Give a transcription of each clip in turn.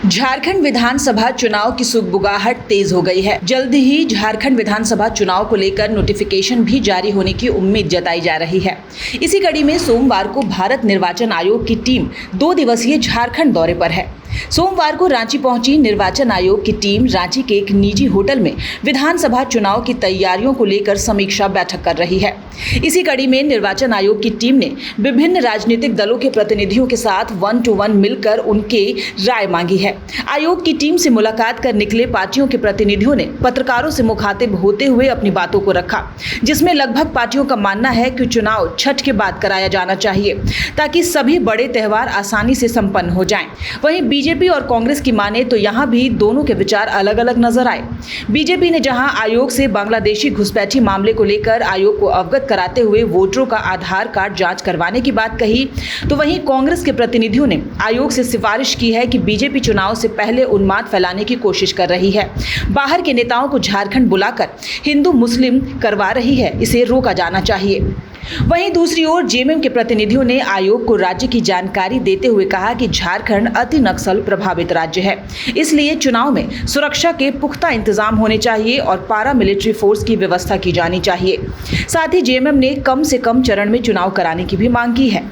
झारखंड विधानसभा चुनाव की सुगबुगाहट तेज हो गई है। जल्द ही झारखंड विधानसभा चुनाव को लेकर नोटिफिकेशन भी जारी होने की उम्मीद जताई जा रही है। इसी कड़ी में सोमवार को भारत निर्वाचन आयोग की टीम 2 दिवसीय झारखंड दौरे पर है। सोमवार को रांची पहुंची निर्वाचन आयोग की टीम रांची के एक निजी होटल में विधानसभा चुनाव की तैयारियों को लेकर समीक्षा बैठक कर रही है। इसी कड़ी में निर्वाचन आयोग की टीम ने विभिन्न राजनीतिक दलों के प्रतिनिधियों के साथ 1-to-1 मिलकर उनके राय मांगी है। आयोग की टीम से मुलाकात कर निकले पार्टियों के प्रतिनिधियों ने पत्रकारों से मुखातिब होते हुए अपनी बातों को रखा, जिसमें लगभग पार्टियों का मानना है कि चुनाव छठ के बाद कराया जाना चाहिए ताकि सभी बड़े त्योहार आसानी से संपन्न हो जाएं। वहीं बीजेपी और कांग्रेस की माने तो यहां भी दोनों के विचार अलग अलग नजर आए। बीजेपी ने जहां आयोग से बांग्लादेशी घुसपैठी मामले को लेकर आयोग को अवगत कराते हुए वोटरों का आधार कार्ड जांच करवाने की बात कही, तो वहीं कांग्रेस के प्रतिनिधियों ने आयोग से सिफारिश की है कि बीजेपी चुनाव से पहले उन्माद फैलाने की कोशिश कर रही है। बाहर के नेताओं को झारखंड बुलाकर हिंदू मुस्लिम करवा रही है, इसे रोका जाना चाहिए। वहीं दूसरी ओर जेएमएम के प्रतिनिधियों ने आयोग को राज्य की जानकारी देते हुए कहा कि झारखंड अति नक्सल प्रभावित राज्य है, इसलिए चुनाव में सुरक्षा के पुख्ता इंतजाम होने चाहिए और पारा मिलिट्री फोर्स की व्यवस्था की जानी चाहिए। साथ ही जेएमएम ने कम से कम चरण में चुनाव कराने की भी मांग की है।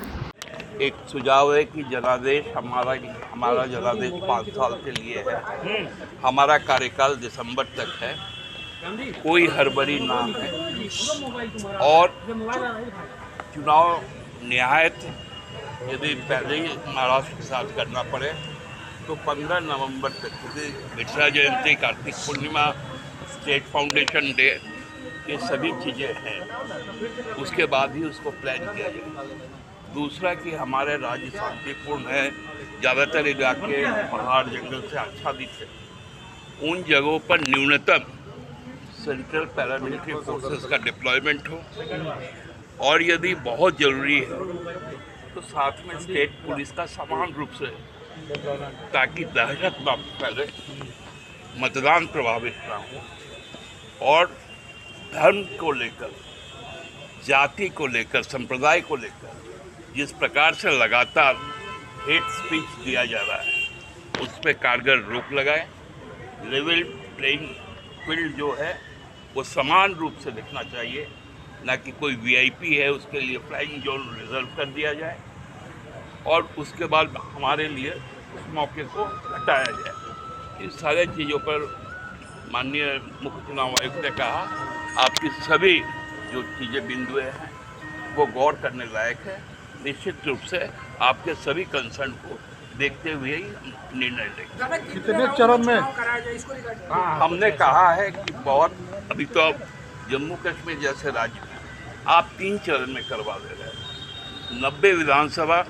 एक सुझाव है कि जनादेश हमारा जनादेश 5 साल के लिए है। हमारा कार्यकाल दिसंबर तक है, कोई हड़बड़ी ना है और चुनाव निहायत यदि पहले ही महाराष्ट्र के साथ करना पड़े तो 15 नवंबर तक, क्योंकि बिरसा जयंती, Kartik Purnima, state foundation day, ये सभी चीज़ें हैं, उसके बाद ही उसको प्लान किया जाए। दूसरा कि हमारे राज्य शांतिपूर्ण है, ज़्यादातर इलाके पहाड़ जंगल से आच्छादित है। उन जगहों पर न्यूनतम सेंट्रल पैरामिलिट्री फोर्सेस का डिप्लॉयमेंट हो और यदि बहुत ज़रूरी है तो साथ में स्टेट पुलिस का समान रूप से, ताकि दहशत न फैले, मतदान प्रभावित ना हो और धर्म को लेकर, जाति को लेकर, संप्रदाय को लेकर जिस प्रकार से लगातार हेट स्पीच दिया जा रहा है उस पर कारगर रोक लगाए। लेवल प्लेइंग फील्ड जो है वो समान रूप से दिखना चाहिए, ना कि कोई वीआईपी है उसके लिए फ्लाइंग जोन रिजर्व कर दिया जाए और उसके बाद हमारे लिए उस मौके को हटाया जाए। इस सारे चीज़ों पर माननीय मुख्य चुनाव आयुक्त ने कहा आपकी सभी जो चीज़ें बिंदुएं हैं वो गौर करने लायक है। निश्चित रूप से आपके सभी कंसर्न को देखते हुए ही निर्णय लेंगे। कितने चरण में? हमने कहा है कि बहुत, अभी तो जम्मू कश्मीर जैसे राज्य में आप 3 चरण में करवा दे रहे हैं, 90 विधानसभा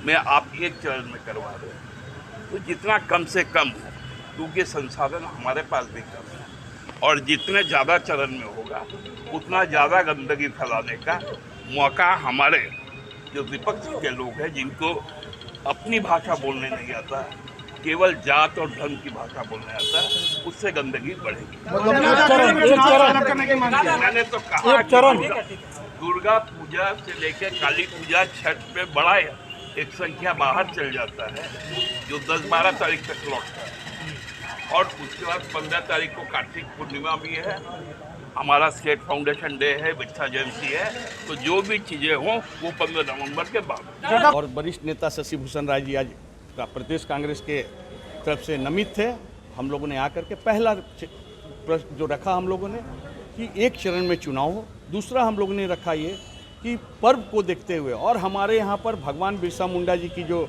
में आप 1 चरण में करवा रहे हैं, तो जितना कम से कम हो, क्योंकि संसाधन हमारे पास भी कम है और जितने ज़्यादा चरण में होगा उतना ज़्यादा गंदगी फैलाने का मौका हमारे जो विपक्ष के लोग हैं, जिनको अपनी भाषा बोलने नहीं आता, केवल जात और धर्म की भाषा बोलने आता है, उससे गंदगी बढ़ेगी। मैंने तो कहा दुर्गा पूजा से लेकर काली पूजा, छठ पे बड़ा एक संख्या बाहर चल जाता है जो 10-12 तारीख तक लौटता है और उसके बाद 15 तारीख को कार्तिक पूर्णिमा भी है, हमारा स्टेट फाउंडेशन डे है, बिरसा जयंती है, तो जो भी चीज़ें हों वो 15 नवंबर के बाद। और वरिष्ठ नेता शशि भूषण राय जी आज का प्रदेश कांग्रेस के तरफ से नमित थे। हम लोगों ने आकर के पहला प्रश्न जो रखा हम लोगों ने कि 1 चरण में चुनाव हो। दूसरा हम लोगों ने रखा ये कि पर्व को देखते हुए, और हमारे यहाँ पर भगवान बिरसा मुंडा जी की जो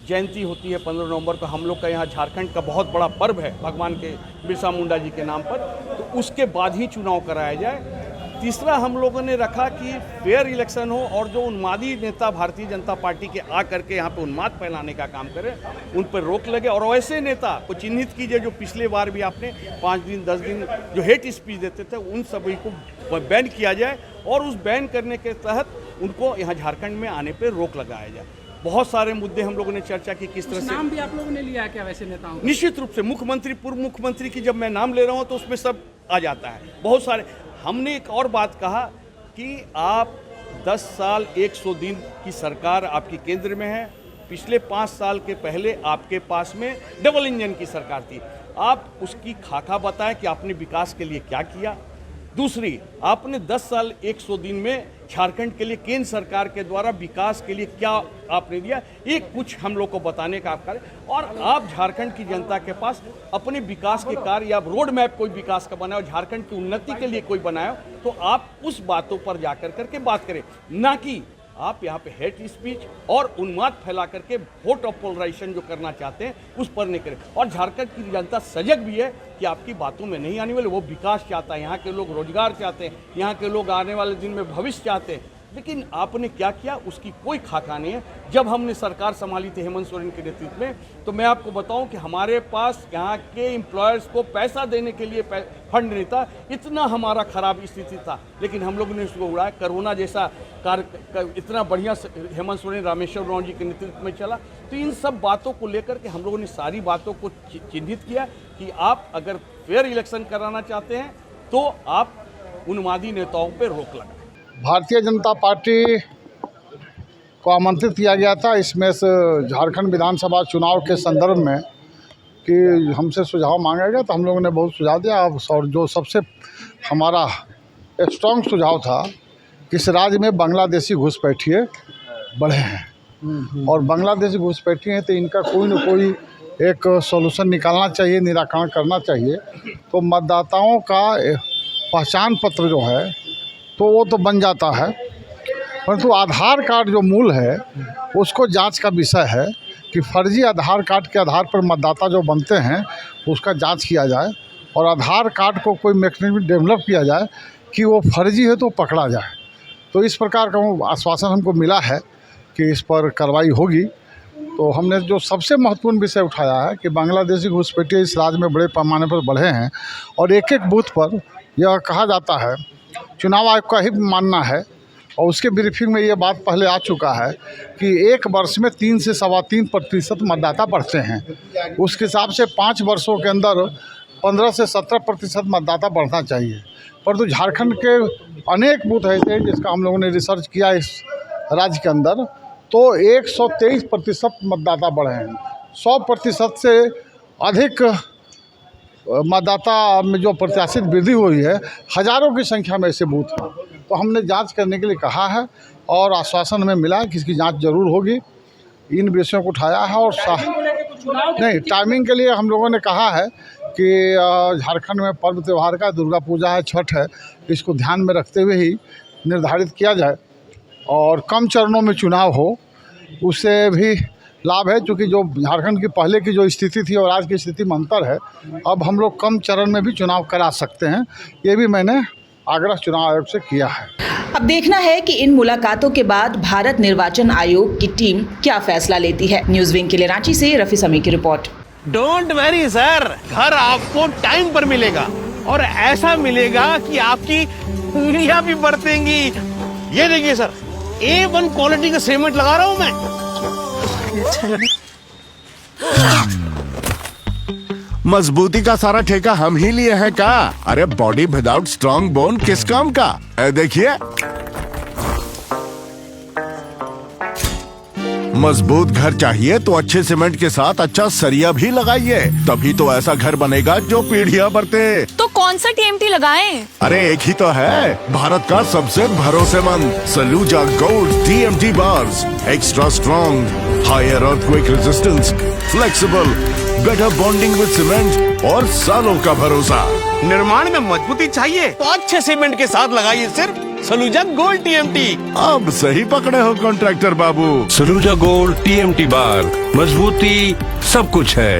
जयंती होती है 15 नवंबर को, हम लोग का यहाँ झारखंड का बहुत बड़ा पर्व है भगवान के बिरसा मुंडा जी के नाम पर, तो उसके बाद ही चुनाव कराया जाए। तीसरा हम लोगों ने रखा कि फेयर इलेक्शन हो और जो उन्मादी नेता भारतीय जनता पार्टी के आ करके यहाँ पे उन्माद फैलाने का काम करें उन पर रोक लगे और वैसे नेता को चिन्हित कीजिए जो पिछले बार भी आपने 5 दिन 10 दिन जो हेट स्पीच देते थे उन सभी को बैन किया जाए और उस बैन करने के तहत उनको यहाँ झारखंड में आने पर रोक लगाया जाए। बहुत सारे मुद्दे हम लोगों ने चर्चा की, किस तरह से नाम भी आप लोगों ने लिया क्या वैसे नेताओं? निश्चित रूप से मुख्यमंत्री, पूर्व मुख्यमंत्री की जब मैं नाम ले रहा हूँ तो उसमें सब आ जाता है, बहुत सारे। हमने एक और बात कहा कि आप 10 साल 100 दिन की सरकार आपकी केंद्र में है, पिछले 5 साल के पहले आपके पास में डबल इंजन की सरकार थी। आप उसकी खाका बताएं कि आपने विकास के लिए क्या किया। दूसरी, आपने 10 साल 100 दिन में झारखंड के लिए केंद्र सरकार के द्वारा विकास के लिए क्या आपने दिया, एक कुछ हम लोग को बताने का आप करें। और आप झारखंड की जनता के पास अपने विकास के कार्य या रोड मैप कोई विकास का बनाओ, झारखंड की उन्नति के लिए कोई बनाओ, तो आप उस बातों पर जाकर करके बात करें, ना कि आप यहाँ पे हेट स्पीच और उन्माद फैला करके वोट ऑफ पोलराइजेशन जो करना चाहते हैं उस पर नहीं करें। और झारखंड की जनता सजग भी है कि आपकी बातों में नहीं आने वाले, वो विकास चाहता है, यहाँ के लोग रोजगार चाहते हैं, यहाँ के लोग आने वाले दिन में भविष्य चाहते हैं। लेकिन आपने क्या किया उसकी कोई खाका नहीं है। जब हमने सरकार संभाली थी हेमंत सोरेन के नेतृत्व में, तो मैं आपको बताऊं कि हमारे पास यहाँ के एम्प्लॉयर्स को पैसा देने के लिए फंड नहीं था, इतना हमारा खराब स्थिति था। लेकिन हम लोगों ने उसको उड़ाया। कोरोना जैसा कार्य इतना बढ़िया हेमंत सोरेन रामेश्वर राव जी के नेतृत्व में चला। तो इन सब बातों को लेकर के हम लोगों ने सारी बातों को चिन्हित किया कि आप अगर फेयर इलेक्शन कराना चाहते हैं तो आप उन्मादी नेताओं पर रोक लगाएं। भारतीय जनता पार्टी को आमंत्रित किया गया था इसमें से झारखंड विधानसभा चुनाव के संदर्भ में कि हमसे सुझाव मांगा गया, तो हम लोगों ने बहुत सुझाव दिया। और जो सबसे हमारा एक स्ट्रॉन्ग सुझाव था कि इस राज्य में बांग्लादेशी घुसपैठिए बढ़े हैं और बांग्लादेशी घुसपैठिए हैं, तो इनका कोई न कोई एक सॉल्यूशन निकालना चाहिए, निराकरण करना चाहिए। तो मतदाताओं का पहचान पत्र जो है तो वो तो बन जाता है, परंतु आधार कार्ड जो मूल है उसको जांच का विषय है कि फर्जी आधार कार्ड के आधार पर मतदाता जो बनते हैं उसका जांच किया जाए और आधार कार्ड को कोई मैकेनिज्म डेवलप किया जाए कि वो फर्जी है तो पकड़ा जाए। तो इस प्रकार का आश्वासन हमको मिला है कि इस पर कार्रवाई होगी। तो हमने जो सबसे महत्वपूर्ण विषय उठाया है कि बांग्लादेशी घुसपैठिए इस राज्य में बड़े पैमाने पर बढ़े हैं और एक एक बूथ पर यह कहा जाता है, चुनाव आयोग का ही मानना है और उसके ब्रीफिंग में ये बात पहले आ चुका है कि एक वर्ष में 3 से 3.25% मतदाता बढ़ते हैं। उस हिसाब से 5 वर्षों के अंदर 15 से 17% मतदाता बढ़ना चाहिए। परंतु झारखंड के अनेक बूथ ऐसे हैं जिसका हम लोगों ने रिसर्च किया इस राज्य के अंदर, तो 123% मतदाता बढ़े हैं। 100% से अधिक मतदाता में जो प्रत्याशित वृद्धि हुई है, हज़ारों की संख्या में ऐसे बूथ हैं। तो हमने जांच करने के लिए कहा है और आश्वासन हमें मिला कि इसकी जांच जरूर होगी। इन विषयों को उठाया है और नहीं, टाइमिंग के लिए हम लोगों ने कहा है कि झारखंड में पर्व त्यौहार का दुर्गा पूजा है, छठ है, इसको ध्यान में रखते हुए ही निर्धारित किया जाए और कम चरणों में चुनाव हो। उससे भी लाभ है, क्योंकि जो झारखंड की पहले की जो स्थिति थी और आज की स्थिति में अंतर है। अब हम लोग कम चरण में भी चुनाव करा सकते हैं, ये भी मैंने आग्रह चुनाव आयोग से किया है। अब देखना है कि इन मुलाकातों के बाद भारत निर्वाचन आयोग की टीम क्या फैसला लेती है। न्यूज़ विंग के लिए रांची से रफी समी की रिपोर्ट। डोंट वरी सर, घर आपको टाइम पर मिलेगा और ऐसा मिलेगा कि आपकी उंगलियां भी बरतेंगी। ये देखिए सर, A1 क्वालिटी का सीमेंट लगा रहा हूं मैं। मजबूती का सारा ठेका हम ही लिए हैं का? अरे बॉडी विदाउट स्ट्रॉन्ग बोन किस काम का? देखिए, मजबूत घर चाहिए तो अच्छे सीमेंट के साथ अच्छा सरिया भी लगाइए, तभी तो ऐसा घर बनेगा जो पीढ़ियां बरते। तो कौन सा TMT लगाएं? अरे एक ही तो है, भारत का सबसे भरोसेमंद Saluja gold TMT bars. Extra strong, higher earthquake resistance, flexible, better bonding with cement और सालों का भरोसा। निर्माण में मजबूती चाहिए तो अच्छे सीमेंट के साथ लगाइए सिर्फ सलूजा गोल्ड TMT। अब सही पकड़े हो कॉन्ट्रैक्टर बाबू। सलूजा गोल्ड TMT बार, मजबूती सब कुछ है।